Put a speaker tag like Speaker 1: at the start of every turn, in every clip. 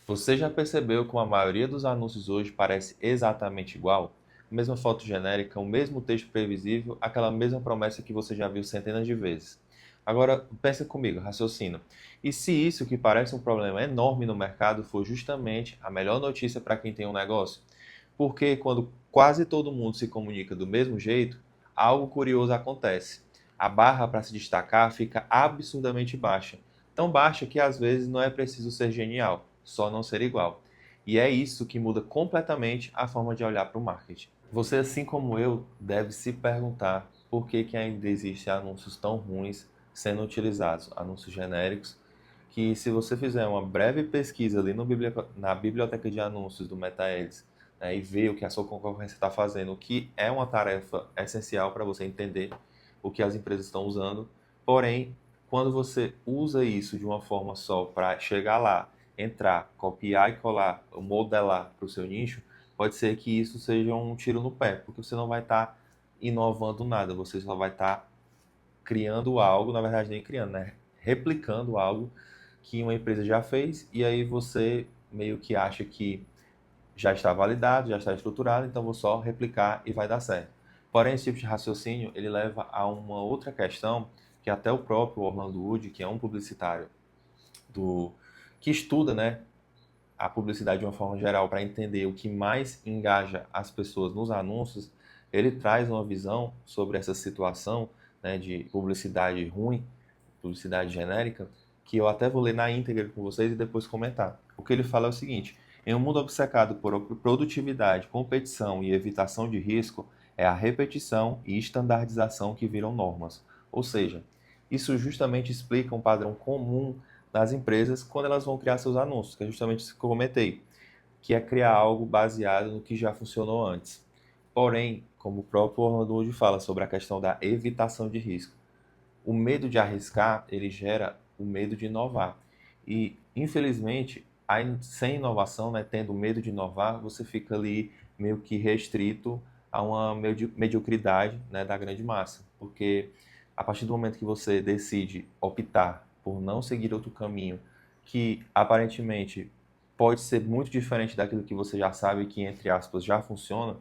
Speaker 1: Você já percebeu como a maioria dos anúncios hoje parece exatamente igual? A mesma foto genérica, o mesmo texto previsível, aquela mesma promessa que você já viu centenas de vezes. Agora, pensa comigo, raciocina. E se isso que parece um problema enorme no mercado for justamente a melhor notícia para quem tem um negócio? Porque quando quase todo mundo se comunica do mesmo jeito, algo curioso acontece. A barra para se destacar fica absurdamente baixa, tão baixa que às vezes não é preciso ser genial, só não ser igual. E é isso que muda completamente a forma de olhar para o marketing. Você, assim como eu, deve se perguntar por que ainda existem anúncios tão ruins sendo utilizados, anúncios genéricos, que se você fizer uma breve pesquisa ali no na biblioteca de anúncios do MetaEds, né, e ver o que a sua concorrência está fazendo, o que é uma tarefa essencial para você entender o que as empresas estão usando. Porém, quando você usa isso de uma forma só para chegar lá, entrar, copiar e colar, modelar para o seu nicho, pode ser que isso seja um tiro no pé, porque você não vai estar inovando nada, você só vai estar criando algo, na verdade nem criando, né? Replicando algo que uma empresa já fez e aí você meio que acha que já está validado, já está estruturado, então vou só replicar e vai dar certo. Porém, esse tipo de raciocínio, ele leva a uma outra questão que até o próprio Orlando Wood, que é um publicitário do que estuda, né, a publicidade de uma forma geral para entender o que mais engaja as pessoas nos anúncios, ele traz uma visão sobre essa situação, né, de publicidade ruim, publicidade genérica, que eu até vou ler na íntegra com vocês e depois comentar. O que ele fala é o seguinte: em um mundo obcecado por produtividade, competição e evitação de risco, é a repetição e estandardização que viram normas. Ou seja, isso justamente explica um padrão comum das empresas quando elas vão criar seus anúncios, que é justamente isso que eu comentei, que é criar algo baseado no que já funcionou antes. Porém, como o próprio Orlando Wood fala sobre a questão da evitação de risco, o medo de arriscar, ele gera o medo de inovar. E, infelizmente, sem inovação, né, tendo medo de inovar, você fica ali meio que restrito a uma mediocridade, né, da grande massa. Porque a partir do momento que você decide optar por não seguir outro caminho, que aparentemente pode ser muito diferente daquilo que você já sabe que, entre aspas, já funciona,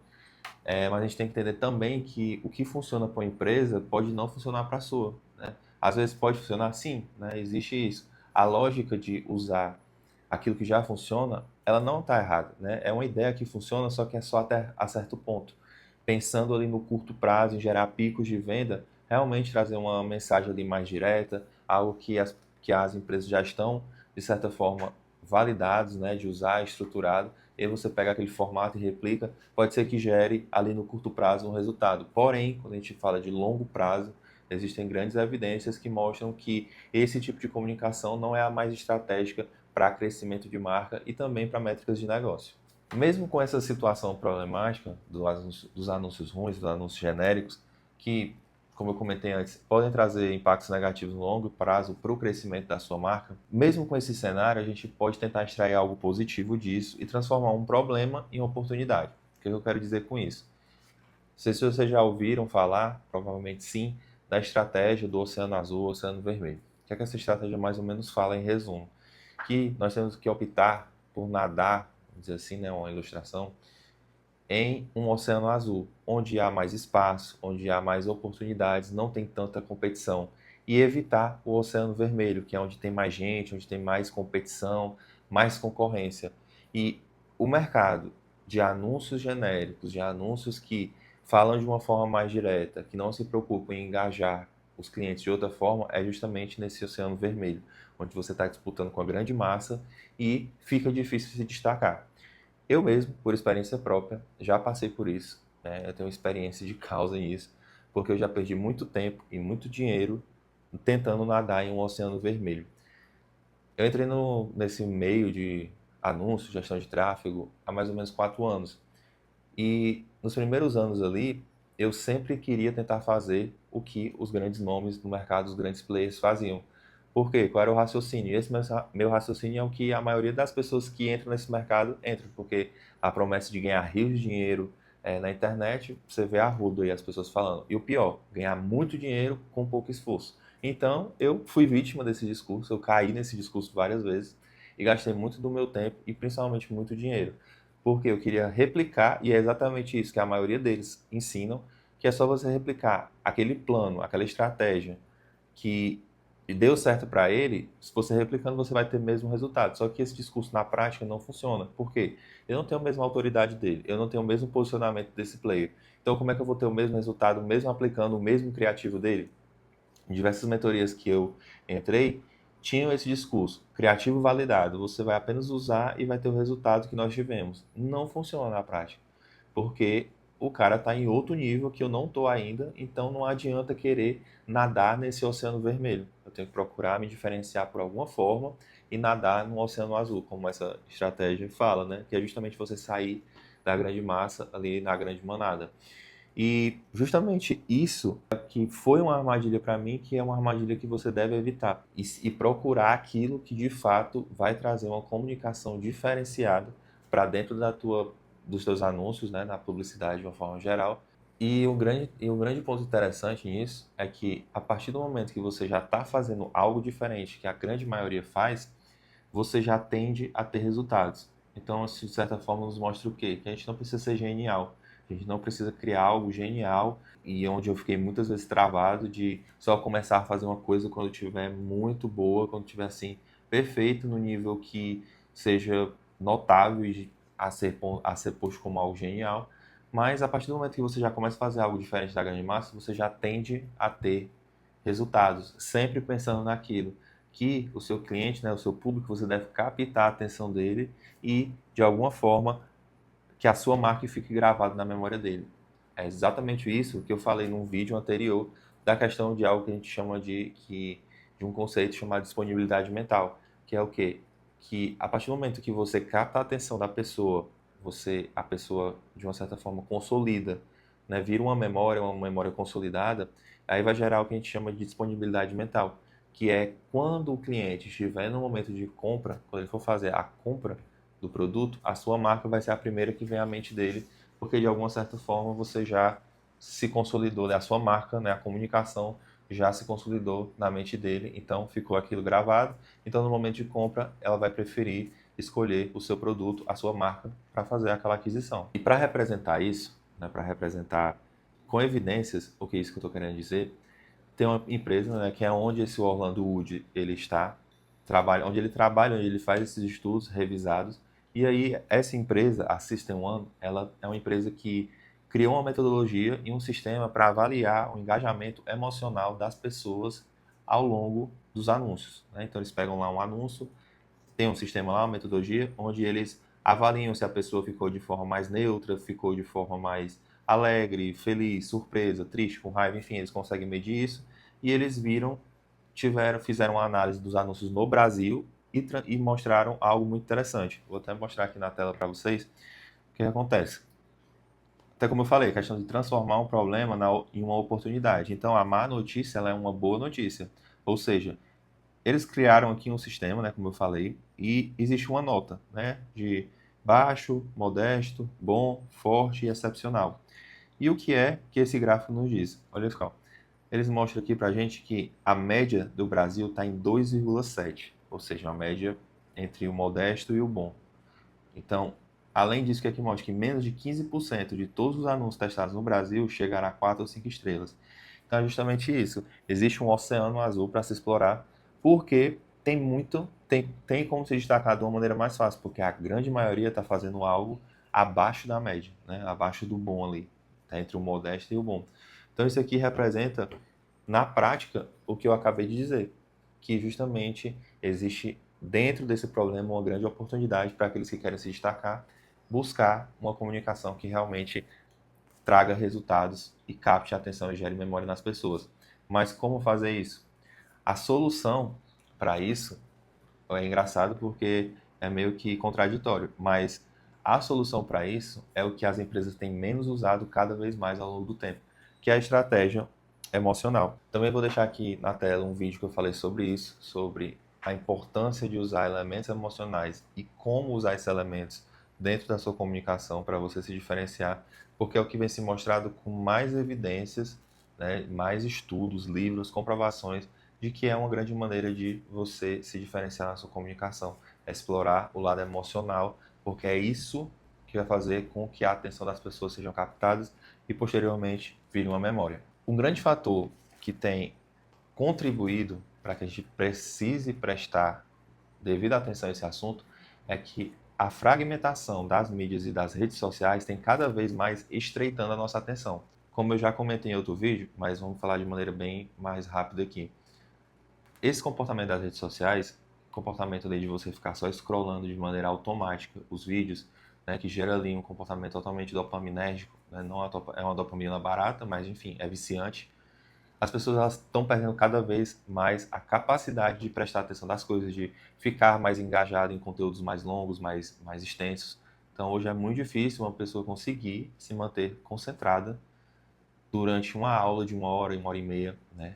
Speaker 1: mas a gente tem que entender também que o que funciona para uma empresa pode não funcionar para a sua, né? Às vezes pode funcionar sim, né? Existe isso. A lógica de usar aquilo que já funciona, ela não está errada, né? É uma ideia que funciona, só que é só até a certo ponto. Pensando ali no curto prazo, em gerar picos de venda, realmente trazer uma mensagem ali mais direta, algo que as empresas já estão, de certa forma, validados, né, de usar, estruturado, e aí você pega aquele formato e replica, pode ser que gere ali no curto prazo um resultado. Porém, quando a gente fala de longo prazo, existem grandes evidências que mostram que esse tipo de comunicação não é a mais estratégica para crescimento de marca e também para métricas de negócio. Mesmo com essa situação problemática dos anúncios ruins, dos anúncios genéricos, que, como eu comentei antes, podem trazer impactos negativos no longo prazo para o crescimento da sua marca, mesmo com esse cenário, a gente pode tentar extrair algo positivo disso e transformar um problema em oportunidade. O que eu quero dizer com isso? Não sei se vocês já ouviram falar, provavelmente sim, da estratégia do Oceano Azul, Oceano Vermelho. O que é que essa estratégia mais ou menos fala em resumo? Que nós temos que optar por nadar, vamos dizer assim, né, uma ilustração, em um oceano azul, onde há mais espaço, onde há mais oportunidades, não tem tanta competição, e evitar o oceano vermelho, que é onde tem mais gente, onde tem mais competição, mais concorrência. E o mercado de anúncios genéricos, de anúncios que falam de uma forma mais direta, que não se preocupam em engajar os clientes de outra forma, é justamente nesse oceano vermelho, onde você está disputando com a grande massa e fica difícil se destacar. Eu mesmo, por experiência própria, já passei por isso, né? Eu tenho experiência de causa nisso, porque eu já perdi muito tempo e muito dinheiro tentando nadar em um oceano vermelho. Eu entrei nesse meio de anúncios, gestão de tráfego, há mais ou menos 4 anos. E nos primeiros anos ali, eu sempre queria tentar fazer o que os grandes nomes do mercado, os grandes players faziam. Por quê? Qual era o raciocínio? Esse meu raciocínio é o que a maioria das pessoas que entram nesse mercado entram, porque a promessa de ganhar rios de dinheiro na internet, você vê a rudo aí as pessoas falando. E o pior, ganhar muito dinheiro com pouco esforço. Então, eu fui vítima desse discurso, eu caí nesse discurso várias vezes, e gastei muito do meu tempo e principalmente muito dinheiro, porque eu queria replicar, e é exatamente isso que a maioria deles ensinam, que é só você replicar aquele plano, aquela estratégia que deu certo para ele, se você replicando, você vai ter o mesmo resultado. Só que esse discurso na prática não funciona. Por quê? Eu não tenho a mesma autoridade dele, eu não tenho o mesmo posicionamento desse player. Então, como é que eu vou ter o mesmo resultado, mesmo aplicando o mesmo criativo dele? Em diversas mentorias que eu entrei, tinham esse discurso, criativo validado, você vai apenas usar e vai ter o resultado que nós tivemos. Não funciona na prática, porque o cara está em outro nível que eu não estou ainda, então não adianta querer nadar nesse oceano vermelho. Eu tenho que procurar me diferenciar por alguma forma e nadar no oceano azul, como essa estratégia fala, né? Que é justamente você sair da grande massa ali na grande manada. E justamente isso que foi uma armadilha para mim, que é uma armadilha que você deve evitar e procurar aquilo que de fato vai trazer uma comunicação diferenciada para dentro dos teus anúncios, né, na publicidade de uma forma geral. E o grande ponto interessante nisso é que a partir do momento que você já está fazendo algo diferente que a grande maioria faz, você já tende a ter resultados. Então, isso, de certa forma, nos mostra o quê? Que a gente não precisa ser genial. A gente não precisa criar algo genial e onde eu fiquei muitas vezes travado de só começar a fazer uma coisa quando estiver muito boa, quando estiver assim, perfeito no nível que seja notável e a ser posto como algo genial. Mas a partir do momento que você já começa a fazer algo diferente da grande massa, você já tende a ter resultados, sempre pensando naquilo que o seu cliente, né, o seu público, você deve captar a atenção dele e, de alguma forma, que a sua marca fique gravada na memória dele. É exatamente isso que eu falei num vídeo anterior da questão de algo que a gente chama de um conceito chamado disponibilidade mental, que é o quê? Que a partir do momento que você capta a atenção da pessoa, a pessoa de uma certa forma consolida, né, vira uma memória consolidada, aí vai gerar o que a gente chama de disponibilidade mental, que é quando o cliente estiver no momento de compra, quando ele for fazer a compra do produto, a sua marca vai ser a primeira que vem à mente dele, porque de alguma certa forma você já se consolidou, né? A sua marca, né? A comunicação já se consolidou na mente dele, então ficou aquilo gravado. Então, no momento de compra, ela vai preferir escolher o seu produto, a sua marca, para fazer aquela aquisição. E para representar isso, né? Para representar com evidências o que é isso que eu estou querendo dizer, tem uma empresa, né, que é onde esse Orlando Wood ele está, onde ele trabalha, onde ele faz esses estudos revisados. E aí essa empresa, a System One, ela é uma empresa que criou uma metodologia e um sistema para avaliar o engajamento emocional das pessoas ao longo dos anúncios, né? Então eles pegam lá um anúncio, tem um sistema lá, uma metodologia, onde eles avaliam se a pessoa ficou de forma mais neutra, ficou de forma mais alegre, feliz, surpresa, triste, com raiva, enfim, eles conseguem medir isso. E eles fizeram uma análise dos anúncios no Brasil e mostraram algo muito interessante. Vou até mostrar aqui na tela para vocês o que acontece. Até como eu falei, a questão de transformar um problema em uma oportunidade. Então, a má notícia ela é uma boa notícia. Ou seja, eles criaram aqui um sistema, né, como eu falei, e existe uma nota, né, de baixo, modesto, bom, forte e excepcional. E o que é que esse gráfico nos diz? Olha só, eles mostram aqui para a gente que a média do Brasil está em 2,7, ou seja, a média entre o modesto e o bom. Então, além disso, que aqui mostra que menos de 15% de todos os anúncios testados no Brasil chegaram a 4 ou 5 estrelas. Então, é justamente isso. Existe um oceano azul para se explorar, porque tem como se destacar de uma maneira mais fácil, porque a grande maioria está fazendo algo abaixo da média, né? Abaixo do bom ali, tá entre o modesto e o bom. Então, isso aqui representa, na prática, o que eu acabei de dizer, que justamente existe dentro desse problema uma grande oportunidade para aqueles que querem se destacar, buscar uma comunicação que realmente traga resultados e capte a atenção e gere memória nas pessoas. Mas como fazer isso? A solução para isso é engraçado porque é meio que contraditório, mas a solução para isso é o que as empresas têm menos usado cada vez mais ao longo do tempo, que é a estratégia emocional. Também vou deixar aqui na tela um vídeo que eu falei sobre isso, sobre a importância de usar elementos emocionais e como usar esses elementos dentro da sua comunicação para você se diferenciar, porque é o que vem se mostrado com mais evidências, né, mais estudos, livros, comprovações de que é uma grande maneira de você se diferenciar na sua comunicação. explorar o lado emocional, porque é isso que vai fazer com que a atenção das pessoas sejam captadas e posteriormente vire uma memória. Um grande fator que tem contribuído para que a gente precise prestar devida atenção a esse assunto é que a fragmentação das mídias e das redes sociais tem cada vez mais estreitando a nossa atenção. Como eu já comentei em outro vídeo, mas vamos falar de maneira bem mais rápida aqui. Esse comportamento das redes sociais, comportamento ali de você ficar só scrollando de maneira automática os vídeos, né, que gera ali um comportamento totalmente dopaminérgico, né, não é uma dopamina barata, mas enfim, é viciante. As pessoas elas estão perdendo cada vez mais a capacidade de prestar atenção das coisas, de ficar mais engajado em conteúdos mais longos, mais extensos. Então, hoje é muito difícil uma pessoa conseguir se manter concentrada durante uma aula de uma hora e meia, né?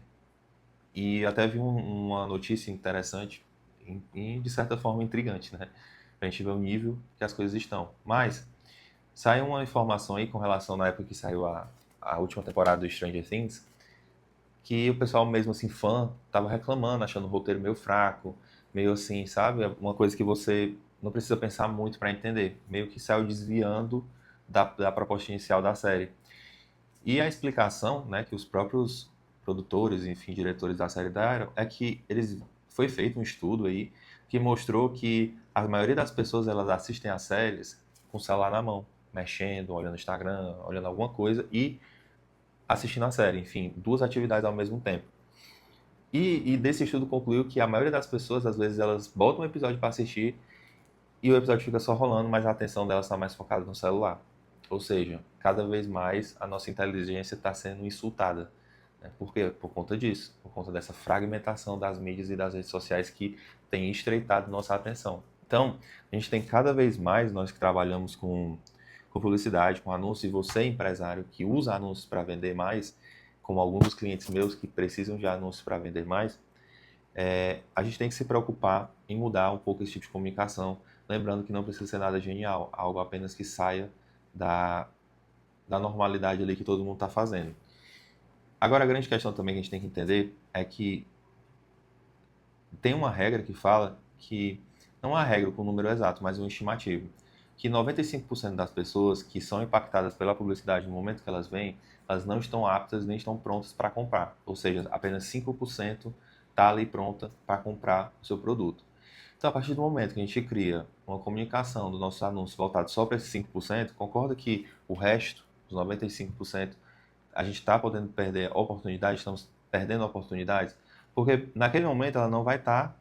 Speaker 1: E até vi uma notícia interessante e, de certa forma, intrigante, né? Pra gente ver o nível que as coisas estão. Mas, saiu uma informação aí com relação na época que saiu a última temporada do Stranger Things, que o pessoal mesmo assim, fã, tava reclamando, achando o roteiro meio fraco, meio assim, sabe? Uma coisa que você não precisa pensar muito para entender. Meio que saiu desviando da proposta inicial da série. E a explicação, né, que os próprios produtores, enfim, diretores da série deram, é que foi feito um estudo aí que mostrou que a maioria das pessoas elas assistem as séries com o celular na mão, mexendo, olhando o Instagram, olhando alguma coisa e assistindo a série, enfim, duas atividades ao mesmo tempo. E desse estudo concluiu que a maioria das pessoas, às vezes, elas botam um episódio para assistir e o episódio fica só rolando, mas a atenção delas está mais focada no celular. Ou seja, cada vez mais a nossa inteligência está sendo insultada. Né? Por quê? Por conta disso, por conta dessa fragmentação das mídias e das redes sociais que tem estreitado nossa atenção. Então, a gente tem cada vez mais, nós que trabalhamos com publicidade, com anúncio, e você, empresário, que usa anúncios para vender mais, como alguns dos clientes meus que precisam de anúncios para vender mais, a gente tem que se preocupar em mudar um pouco esse tipo de comunicação, lembrando que não precisa ser nada genial, algo apenas que saia da, da normalidade ali que todo mundo está fazendo. Agora, a grande questão também que a gente tem que entender é que tem uma regra que fala que, não é uma regra com um número exato, mas um estimativo, que 95% das pessoas que são impactadas pela publicidade no momento que elas vêm, elas não estão aptas nem estão prontas para comprar. Ou seja, apenas 5% está ali pronta para comprar o seu produto. Então, a partir do momento que a gente cria uma comunicação do nosso anúncio voltado só para esses 5%, concorda que o resto, os 95%, a gente está podendo perder oportunidades, estamos perdendo oportunidades, porque naquele momento ela não vai estar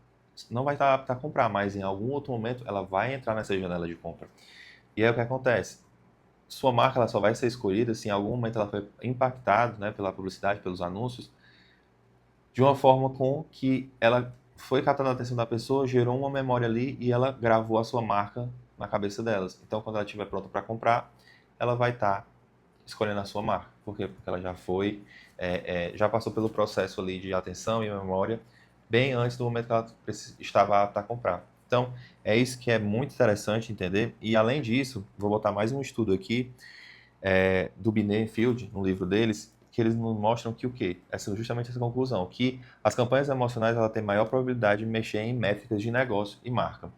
Speaker 1: apta a comprar, mas em algum outro momento ela vai entrar nessa janela de compra. E aí o que acontece? Sua marca ela só vai ser escolhida se em algum momento ela foi impactada, né, pela publicidade, pelos anúncios, de uma forma com que ela foi captando a atenção da pessoa, gerou uma memória ali e ela gravou a sua marca na cabeça delas. Então, quando ela estiver pronta para comprar, ela vai estar escolhendo a sua marca. Por quê? Porque ela já foi, já passou pelo processo ali de atenção e memória bem antes do momento que ela estava apta a comprar. Então, é isso que é muito interessante entender. E, além disso, vou botar mais um estudo aqui do Binet Field, no livro deles, que eles nos mostram que o quê? Justamente essa conclusão, que as campanhas emocionais ela têm maior probabilidade de mexer em métricas de negócio e marca.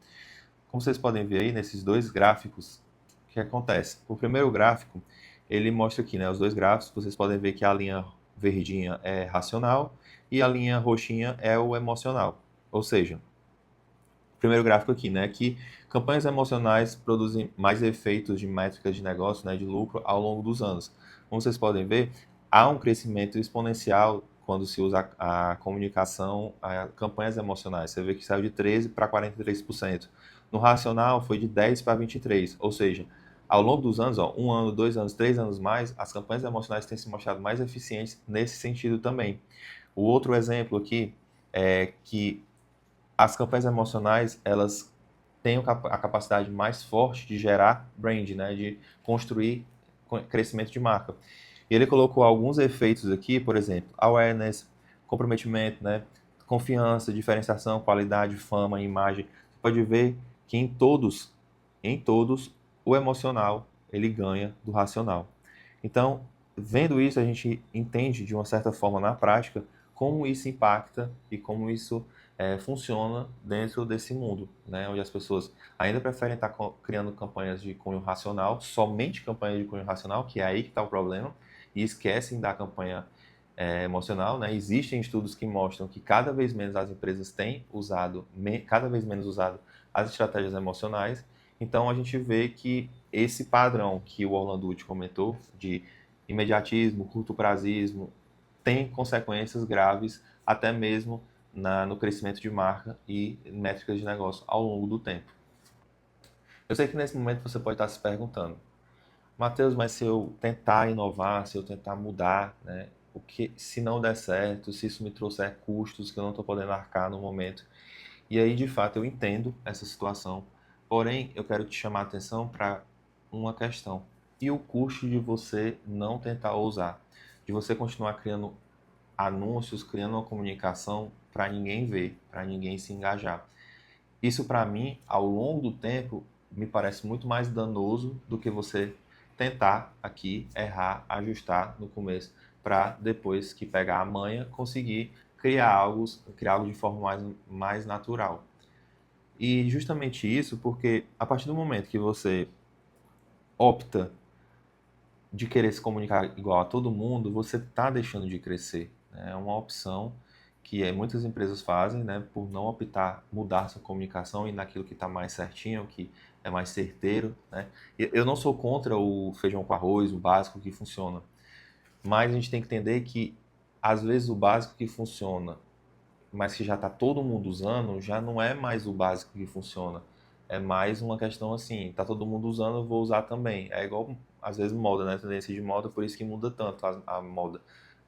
Speaker 1: Como vocês podem ver aí nesses dois gráficos, o que acontece? O primeiro gráfico, ele mostra aqui, né, os dois gráficos, vocês podem ver que a linha verdinha é racional e a linha roxinha é o emocional. Ou seja, o primeiro gráfico aqui, né, que campanhas emocionais produzem mais efeitos de métricas de negócio, né, de lucro ao longo dos anos. Como vocês podem ver, há um crescimento exponencial quando se usa a comunicação, a campanhas emocionais. Você vê que saiu de 13 para 43%. No racional foi de 10 para 23%. Ou seja, ao longo dos anos, ó, 1 ano, 2 anos, 3 anos mais, as campanhas emocionais têm se mostrado mais eficientes nesse sentido também. O outro exemplo aqui é que as campanhas emocionais, elas têm a capacidade mais forte de gerar brand, né, de construir crescimento de marca. E ele colocou alguns efeitos aqui, por exemplo, awareness, comprometimento, né, confiança, diferenciação, qualidade, fama, imagem. Você pode ver que em todos, o emocional ele ganha do racional. Então, vendo isso, a gente entende de uma certa forma na prática como isso impacta e como isso funciona dentro desse mundo, né, onde as pessoas ainda preferem estar criando campanhas de cunho racional, somente campanhas de cunho racional, que é aí que está o problema, e esquecem da campanha emocional, né? Existem estudos que mostram que cada vez menos as empresas têm usado, cada vez menos usado as estratégias emocionais. Então a gente vê que esse padrão que o Orlando Wood comentou, de imediatismo, curto-prazismo, tem consequências graves até mesmo no crescimento de marca e métricas de negócio ao longo do tempo. Eu sei que nesse momento você pode estar se perguntando, Matheus, mas se eu tentar inovar, se eu tentar mudar, né, o que, se não der certo, se isso me trouxer custos que eu não estou podendo arcar no momento. E aí, de fato, eu entendo essa situação. Porém, eu quero te chamar a atenção para uma questão. E o custo de você não tentar ousar? De você continuar criando anúncios, criando uma comunicação para ninguém ver, para ninguém se engajar. Isso, para mim, ao longo do tempo, me parece muito mais danoso do que você tentar aqui errar, ajustar no começo, para depois que pegar a manha, conseguir criar algo de forma mais natural. E justamente isso porque a partir do momento que você opta de querer se comunicar igual a todo mundo, você está deixando de crescer, né? É uma opção que muitas empresas fazem, né, por não optar mudar sua comunicação e naquilo que está mais certinho, que é mais certeiro, né? Eu não sou contra o feijão com arroz, o básico que funciona, mas a gente tem que entender que às vezes o básico que funciona, mas que já está todo mundo usando, já não é mais o básico que funciona. É mais uma questão assim, está todo mundo usando, eu vou usar também. É igual, às vezes, moda, né? Tendência de moda, por isso que muda tanto a moda.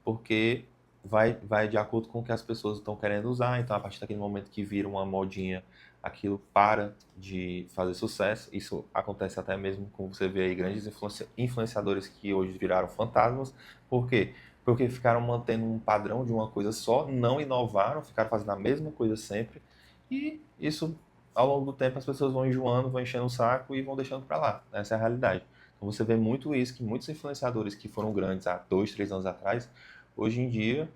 Speaker 1: Porque vai de acordo com o que as pessoas estão querendo usar. Então, a partir daquele momento que vira uma modinha, aquilo para de fazer sucesso. Isso acontece até mesmo com você vê aí grandes influenciadores que hoje viraram fantasmas. Por quê? Porque ficaram mantendo um padrão de uma coisa só, não inovaram, ficaram fazendo a mesma coisa sempre, e isso, ao longo do tempo, as pessoas vão enjoando, vão enchendo o saco e vão deixando para lá. Essa é a realidade. Então você vê muito isso, que muitos influenciadores que foram grandes há 2, 3 anos atrás, hoje em dia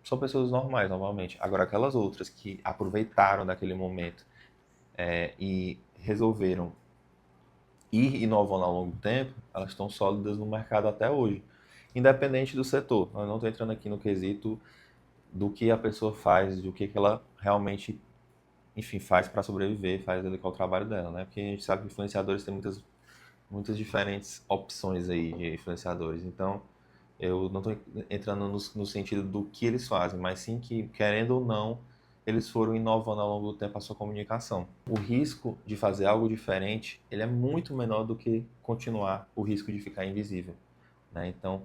Speaker 1: são pessoas normais, normalmente. Agora, aquelas outras que aproveitaram daquele momento e resolveram ir inovando ao longo do tempo, elas estão sólidas no mercado até hoje, independente do setor. Eu não estou entrando aqui no quesito do que a pessoa faz, do que ela realmente, enfim, faz para sobreviver, faz ali qual é o trabalho dela, né? Porque a gente sabe que influenciadores têm muitas diferentes opções aí de influenciadores. Então, eu não estou entrando no sentido do que eles fazem, mas sim que, querendo ou não, eles foram inovando ao longo do tempo a sua comunicação. O risco de fazer algo diferente, ele é muito menor do que continuar o risco de ficar invisível, né? Então,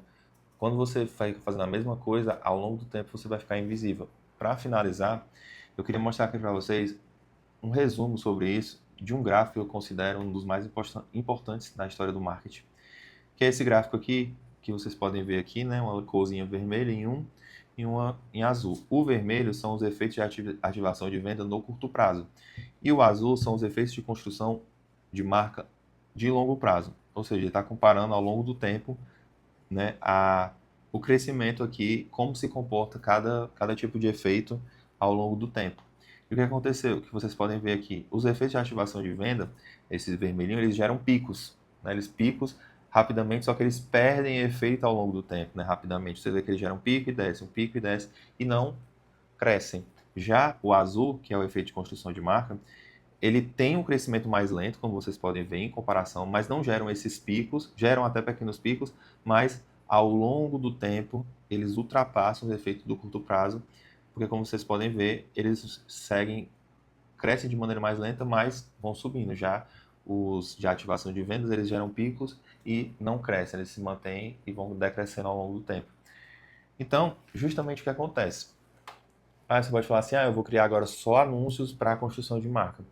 Speaker 1: quando você vai fazendo a mesma coisa, ao longo do tempo você vai ficar invisível. Para finalizar, eu queria mostrar aqui para vocês um resumo sobre isso de um gráfico que eu considero um dos mais importantes da história do marketing, que é esse gráfico aqui, que vocês podem ver aqui, né, uma corzinha vermelha em um e uma em azul. O vermelho são os efeitos de ativação de venda no curto prazo, e o azul são os efeitos de construção de marca de longo prazo. Ou seja, ele está comparando ao longo do tempo, né, o crescimento aqui, como se comporta cada tipo de efeito ao longo do tempo. E o que aconteceu? O que vocês podem ver aqui, os efeitos de ativação de venda, esses vermelhinhos, eles geram picos, né? Eles picos rapidamente, só que eles perdem efeito ao longo do tempo, né? Rapidamente. Você vê que eles geram um pico e desce, e não crescem. Já o azul, que é o efeito de construção de marca, ele tem um crescimento mais lento, como vocês podem ver em comparação, mas não geram esses picos, geram até pequenos picos, mas ao longo do tempo eles ultrapassam os efeitos do curto prazo, porque como vocês podem ver, eles crescem de maneira mais lenta, mas vão subindo. Já os de ativação de vendas, eles geram picos e não crescem, eles se mantêm e vão decrescendo ao longo do tempo. Então, justamente o que acontece? Você pode falar assim, eu vou criar agora só anúncios para a construção de marca.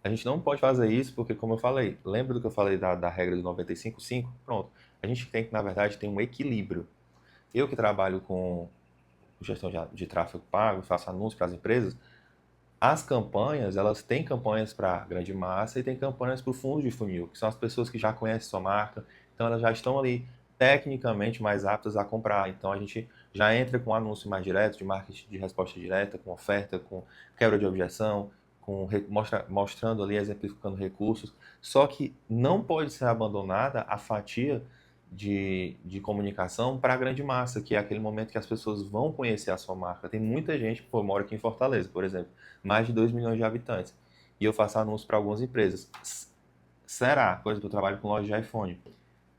Speaker 1: A gente não pode fazer isso porque, como eu falei, lembra do que eu falei da regra do 95/5? Pronto. A gente tem que, na verdade, ter um equilíbrio. Eu que trabalho com gestão de tráfego pago, faço anúncios para as empresas, as campanhas, elas têm campanhas para grande massa e tem campanhas para o fundo de funil, que são as pessoas que já conhecem sua marca, então elas já estão ali tecnicamente mais aptas a comprar. Então a gente já entra com anúncio mais direto, de marketing de resposta direta, com oferta, com quebra de objeção, mostrando ali, exemplificando recursos. Só que não pode ser abandonada a fatia de comunicação para a grande massa, que é aquele momento que as pessoas vão conhecer a sua marca. Tem muita gente, pô, eu moro aqui em Fortaleza, por exemplo, mais de 2 milhões de habitantes, e eu faço anúncios para algumas empresas. Será? Por exemplo, eu trabalho com loja de iPhone.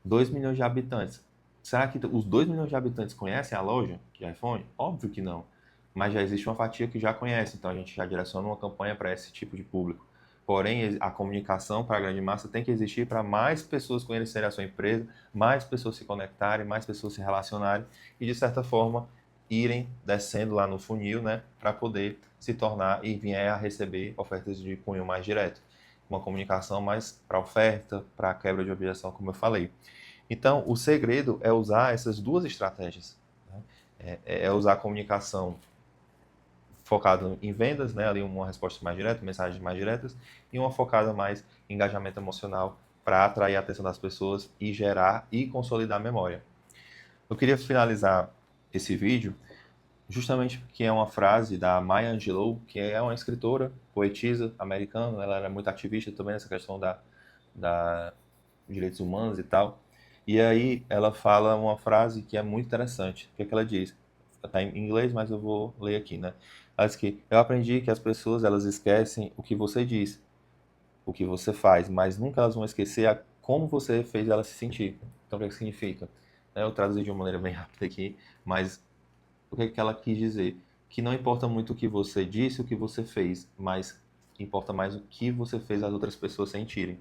Speaker 1: 2 milhões de habitantes. Será que os 2 milhões de habitantes conhecem a loja de iPhone? Óbvio que não. Mas já existe uma fatia que já conhece, então a gente já direciona uma campanha para esse tipo de público. Porém, a comunicação para a grande massa tem que existir para mais pessoas conhecerem a sua empresa, mais pessoas se conectarem, mais pessoas se relacionarem e, de certa forma, irem descendo lá no funil, né, para poder se tornar e vir a receber ofertas de cunho mais direto. Uma comunicação mais para oferta, para quebra de objeção, como eu falei. Então, o segredo é usar essas duas estratégias, né? É usar a comunicação focada em vendas, né? Ali uma resposta mais direta, mensagens mais diretas, e uma focada mais em engajamento emocional para atrair a atenção das pessoas e gerar e consolidar a memória. Eu queria finalizar esse vídeo justamente porque é uma frase da Maya Angelou, que é uma escritora, poetisa americana. Ela era muito ativista também nessa questão da direitos humanos e tal. E aí ela fala uma frase que é muito interessante. O que é que ela diz? Está em inglês, mas eu vou ler aqui, né? Ela diz que eu aprendi que as pessoas elas esquecem o que você diz, o que você faz, mas nunca elas vão esquecer como você fez elas se sentir. Então o que é que significa? Eu traduzi de uma maneira bem rápida aqui, mas o que é que ela quis dizer? Que não importa muito o que você disse, o que você fez, mas importa mais o que você fez as outras pessoas sentirem.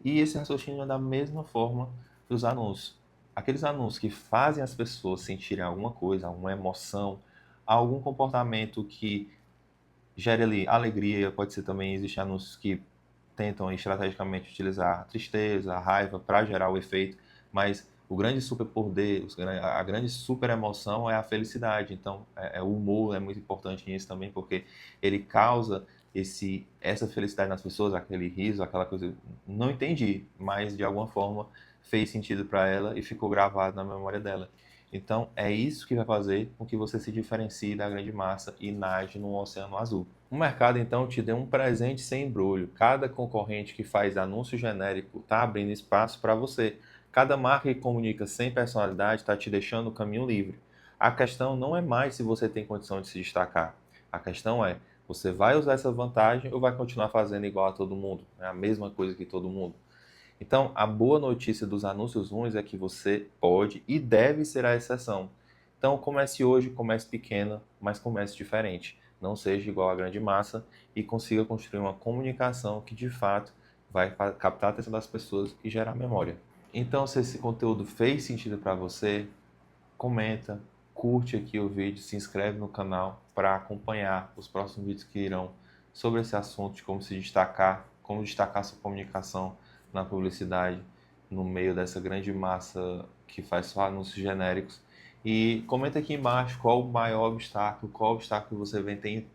Speaker 1: E esse raciocínio é da mesma forma dos anúncios. Aqueles anúncios que fazem as pessoas sentirem alguma coisa, alguma emoção, algum comportamento que gere ali alegria, pode ser também, existem anúncios que tentam estrategicamente utilizar a tristeza, a raiva para gerar o efeito, mas o grande superpoder, a grande super emoção é a felicidade. Então, o humor é muito importante nisso também, porque ele causa essa felicidade nas pessoas, aquele riso, aquela coisa. Não entendi, mas de alguma forma fez sentido para ela e ficou gravado na memória dela. Então, é isso que vai fazer com que você se diferencie da grande massa e nade num oceano azul. O mercado, então, te deu um presente sem embrulho. Cada concorrente que faz anúncio genérico está abrindo espaço para você. Cada marca que comunica sem personalidade está te deixando o caminho livre. A questão não é mais se você tem condição de se destacar. A questão é, você vai usar essa vantagem ou vai continuar fazendo igual a todo mundo? É a mesma coisa que todo mundo? Então, a boa notícia dos anúncios ruins é que você pode e deve ser a exceção. Então, comece hoje, comece pequeno, mas comece diferente. Não seja igual à grande massa e consiga construir uma comunicação que de fato vai captar a atenção das pessoas e gerar memória. Então, se esse conteúdo fez sentido para você, comenta, curte aqui o vídeo, se inscreve no canal para acompanhar os próximos vídeos que irão sobre esse assunto de como se destacar, como destacar sua comunicação na publicidade no meio dessa grande massa que faz só anúncios genéricos. E comenta aqui embaixo qual o maior obstáculo, qual obstáculo você vem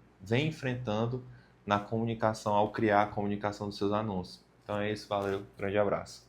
Speaker 1: enfrentando na comunicação, ao criar a comunicação dos seus anúncios. Então é isso, valeu, grande abraço.